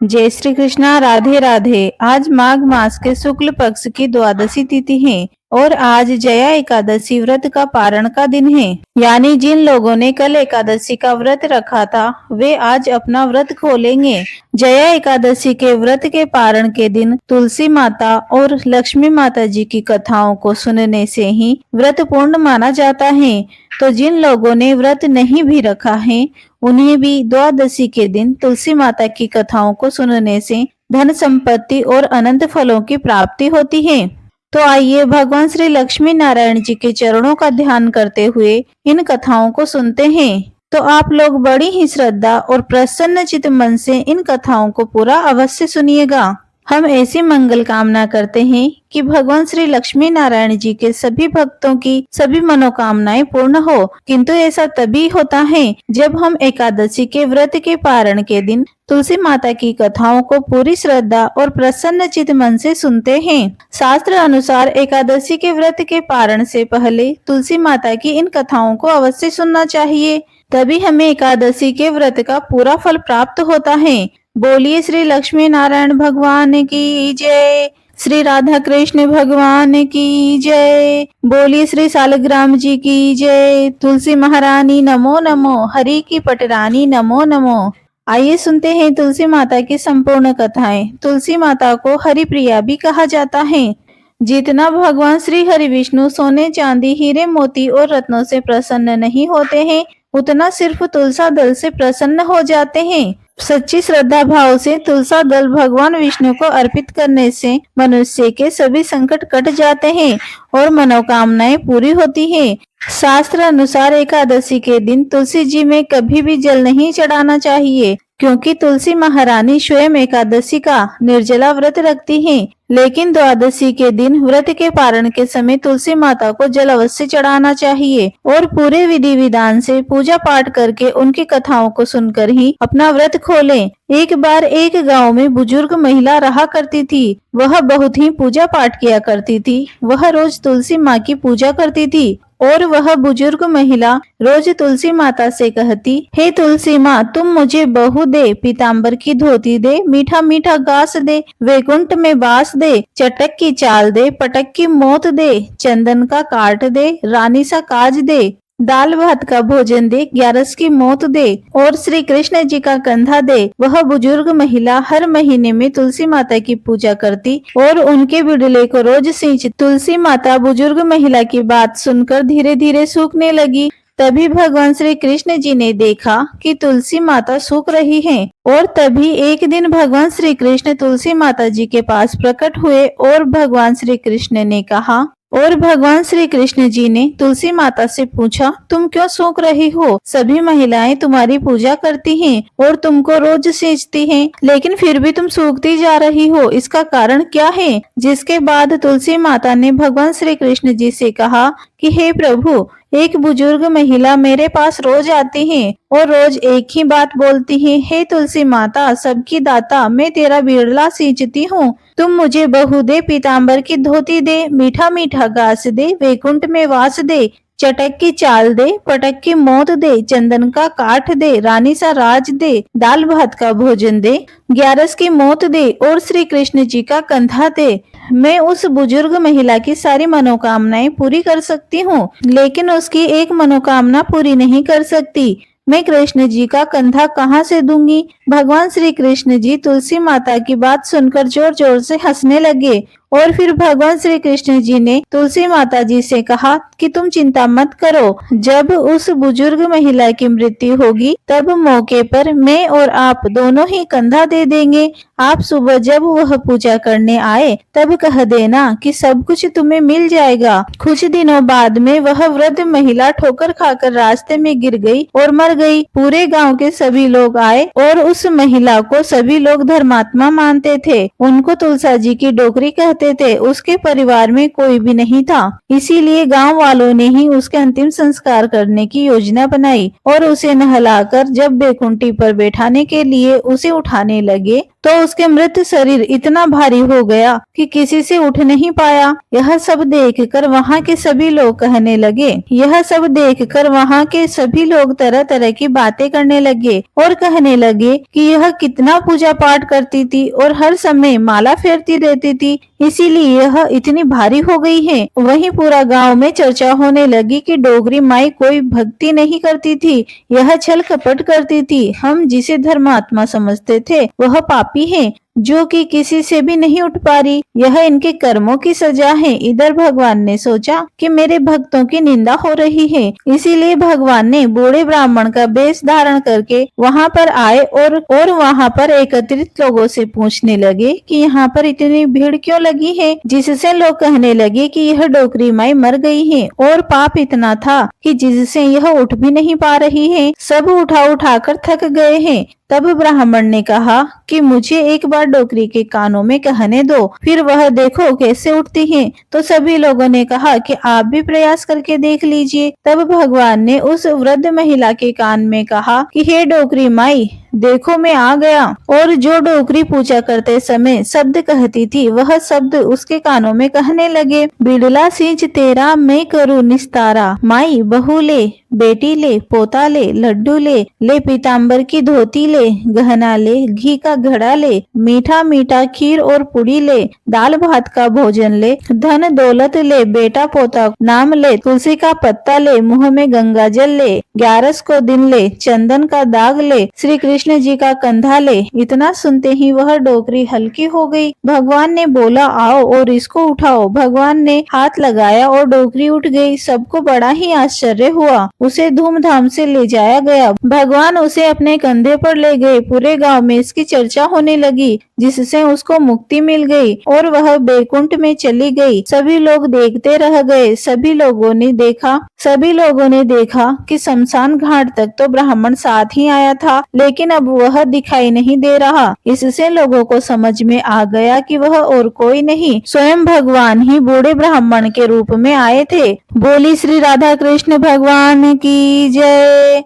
जय श्री कृष्णा। राधे राधे। आज माघ मास के शुक्ल पक्ष की द्वादशी तिथि है और आज जया एकादशी व्रत का पारण का दिन है। यानी जिन लोगों ने कल एकादशी का व्रत रखा था वे आज अपना व्रत खोलेंगे। जया एकादशी के व्रत के पारण के दिन तुलसी माता और लक्ष्मी माता जी की कथाओं को सुनने से ही व्रत पूर्ण माना जाता है। तो जिन लोगों ने व्रत नहीं भी रखा है उन्हें भी द्वादशी के दिन तुलसी माता की कथाओं को सुनने से धन संपत्ति और अनंत फलों की प्राप्ति होती है। तो आइए भगवान श्री लक्ष्मी नारायण जी के चरणों का ध्यान करते हुए इन कथाओं को सुनते हैं। तो आप लोग बड़ी ही श्रद्धा और प्रसन्न चित्त मन से इन कथाओं को पूरा अवश्य सुनिएगा। हम ऐसी मंगल कामना करते हैं कि भगवान श्री लक्ष्मी नारायण जी के सभी भक्तों की सभी मनोकामनाएं पूर्ण हो। किंतु ऐसा तभी होता है जब हम एकादशी के व्रत के पारण के दिन तुलसी माता की कथाओं को पूरी श्रद्धा और प्रसन्न चित्त मन से सुनते हैं। शास्त्र अनुसार एकादशी के व्रत के पारण से पहले तुलसी माता की इन कथाओं को अवश्य सुनना चाहिए, तभी हमें एकादशी के व्रत का पूरा फल प्राप्त होता है। बोलिए श्री लक्ष्मी नारायण भगवान की जय। श्री राधा कृष्ण भगवान की जय। बोलिए श्री सालग्राम जी की जय। तुलसी महारानी नमो नमो। हरि की पटरानी नमो नमो। आइए सुनते हैं तुलसी माता की संपूर्ण कथाएं। तुलसी माता को हरि प्रिया भी कहा जाता है। जितना भगवान श्री हरि विष्णु सोने चांदी हीरे मोती और रत्नों से प्रसन्न नहीं होते हैं उतना सिर्फ तुलसा दल से प्रसन्न हो जाते हैं। सच्ची श्रद्धा भाव से तुलसा दल भगवान विष्णु को अर्पित करने से मनुष्य के सभी संकट कट जाते हैं और मनोकामनाएं पूरी होती हैं। शास्त्र अनुसार एकादशी के दिन तुलसी जी में कभी भी जल नहीं चढ़ाना चाहिए, क्योंकि तुलसी महारानी स्वयं एकादशी का निर्जला व्रत रखती हैं। लेकिन द्वादशी के दिन व्रत के पारण के समय तुलसी माता को जल अवश्य चढ़ाना चाहिए और पूरे विधि विधान से पूजा पाठ करके उनकी कथाओं को सुनकर ही अपना व्रत खोलें। एक बार एक गांव में बुजुर्ग महिला रहा करती थी। वह बहुत ही पूजा पाठ किया करती थी। वह रोज तुलसी माँ की पूजा करती थी और वह बुजुर्ग महिला रोज तुलसी माता से कहती, हे तुलसी माँ, तुम मुझे बहू दे, पीताम्बर की धोती दे, मीठा मीठा घास दे, वैकुंठ में बास दे, चटक की चाल दे, पटक की मौत दे, चंदन का काट दे, रानी सा काज दे, दाल भात का भोजन दे, ग्यारस की मौत दे और श्री कृष्ण जी का कंधा दे। वह बुजुर्ग महिला हर महीने में तुलसी माता की पूजा करती और उनके बिडले को रोज सींचती। तुलसी माता बुजुर्ग महिला की बात सुनकर धीरे धीरे सूखने लगी। तभी भगवान श्री कृष्ण जी ने देखा कि तुलसी माता सूख रही हैं और तभी एक दिन भगवान श्री कृष्ण तुलसी माता जी के पास प्रकट हुए और भगवान श्री कृष्ण ने कहा और भगवान श्री कृष्ण जी ने तुलसी माता से पूछा, तुम क्यों सूख रही हो? सभी महिलाएं तुम्हारी पूजा करती हैं और तुमको रोज सींचती हैं, लेकिन फिर भी तुम सूखती जा रही हो, इसका कारण क्या है? जिसके बाद तुलसी माता ने भगवान श्री कृष्ण जी से कहा कि हे प्रभु, एक बुजुर्ग महिला मेरे पास रोज आती है और रोज एक ही बात बोलती है, हे तुलसी माता, सबकी दाता, मैं तेरा बिरला सींचती हूँ, तुम मुझे बहू दे, पीताम्बर की धोती दे, मीठा मीठा घास दे, वैकुंठ में वास दे, चटक की चाल दे, पटक की मौत दे, चंदन का काठ दे, रानी सा राज दे, दाल भात का भोजन दे, ग्यारस की मौत दे और श्री कृष्ण जी का कंधा दे। मैं उस बुजुर्ग महिला की सारी मनोकामनाएं पूरी कर सकती हूँ, लेकिन उसकी एक मनोकामना पूरी नहीं कर सकती। मैं कृष्ण जी का कंधा कहाँ से दूंगी? भगवान श्री कृष्ण जी तुलसी माता की बात सुनकर जोर जोर से हंसने लगे और फिर भगवान श्री कृष्ण जी ने तुलसी माता जी से कहा कि तुम चिंता मत करो, जब उस बुजुर्ग महिला की मृत्यु होगी तब मौके पर मैं और आप दोनों ही कंधा दे देंगे। आप सुबह जब वह पूजा करने आए तब कह देना कि सब कुछ तुम्हें मिल जाएगा। कुछ दिनों बाद में वह वृद्ध महिला ठोकर खाकर रास्ते में गिर गई और मर गई। पूरे गांव के सभी लोग आए और उस महिला को सभी लोग धर्मात्मा मानते थे। उनको तुलसा जी की डोकरी कहते थे। उसके परिवार में कोई भी नहीं था, इसीलिए गांव वालों ने ही उसके अंतिम संस्कार करने की योजना बनाई और उसे नहलाकर जब बैकुंठी पर बैठाने के लिए उसे उठाने लगे तो उसके मृत शरीर इतना भारी हो गया कि किसी से उठ नहीं पाया। यह सब देखकर वहाँ के सभी लोग कहने लगे, यह सब देखकर वहाँ के सभी लोग तरह तरह की बातें करने लगे और कहने लगे कि यह कितना पूजा पाठ करती थी और हर समय माला फेरती रहती थी, इसीलिए यह इतनी भारी हो गई है। वहीं पूरा गांव में चर्चा होने लगी कि डोगरी माई कोई भक्ति नहीं करती थी, यह छल कपट करती थी। हम जिसे धर्मात्मा समझते थे वह पापी है जो कि किसी से भी नहीं उठ पा रही, यह इनके कर्मों की सजा है। इधर भगवान ने सोचा कि मेरे भक्तों की निंदा हो रही है, इसीलिए भगवान ने बूढ़े ब्राह्मण का वेश धारण करके वहाँ पर आए और वहाँ पर एकत्रित लोगों से पूछने लगे कि यहाँ पर इतनी भीड़ क्यों लगी है, जिससे लोग कहने लगे कि यह डोकरी माई मर गई है और पाप इतना था कि जिससे यह उठ भी नहीं पा रही है। सब उठा कर थक गए हैं। तब ब्राह्मण ने कहा कि मुझे एक बार डोकरी के कानों में कहने दो, फिर वह देखो कैसे उठती है। तो सभी लोगों ने कहा कि आप भी प्रयास करके देख लीजिए। तब भगवान ने उस वृद्ध महिला के कान में कहा कि हे डोकरी माई, देखो मैं आ गया। और जो डोकरी पूजा करते समय शब्द कहती थी वह शब्द उसके कानों में कहने लगे, बिड़ला सींच तेरा मैं करूँ निस्तारा, माई बहू ले, बेटी ले, पोता ले, लड्डू ले पीताम्बर की धोती ले, गहना ले, घी का घड़ा ले, मीठा मीठा खीर और पुड़ी ले, दाल भात का भोजन ले, धन दौलत ले, बेटा पोता नाम ले, तुलसी का पत्ता ले, मुंह में गंगा जल ले, 11 को दिन ले, चंदन का दाग ले, श्री कृष्ण जी का कंधा ले। इतना सुनते ही वह डोकरी हल्की हो गई। भगवान ने बोला, आओ और इसको उठाओ। भगवान ने हाथ लगाया और डोकरी उठ गई। सबको बड़ा ही आश्चर्य हुआ। उसे धूमधाम से ले जाया गया। भगवान उसे अपने कंधे पर ले गए। पूरे गांव में इसकी चर्चा होने लगी, जिससे उसको मुक्ति मिल गई और वह बैकुंठ में चली गई। सभी लोग देखते रह गए। सभी लोगों ने देखा कि शमशान घाट तक तो ब्राह्मण साथ ही आया था, लेकिन अब वह दिखाई नहीं दे रहा। इससे लोगों को समझ में आ गया कि वह और कोई नहीं, स्वयं भगवान ही बूढ़े ब्राह्मण के रूप में आए थे। बोली श्री राधा कृष्ण भगवान की जय।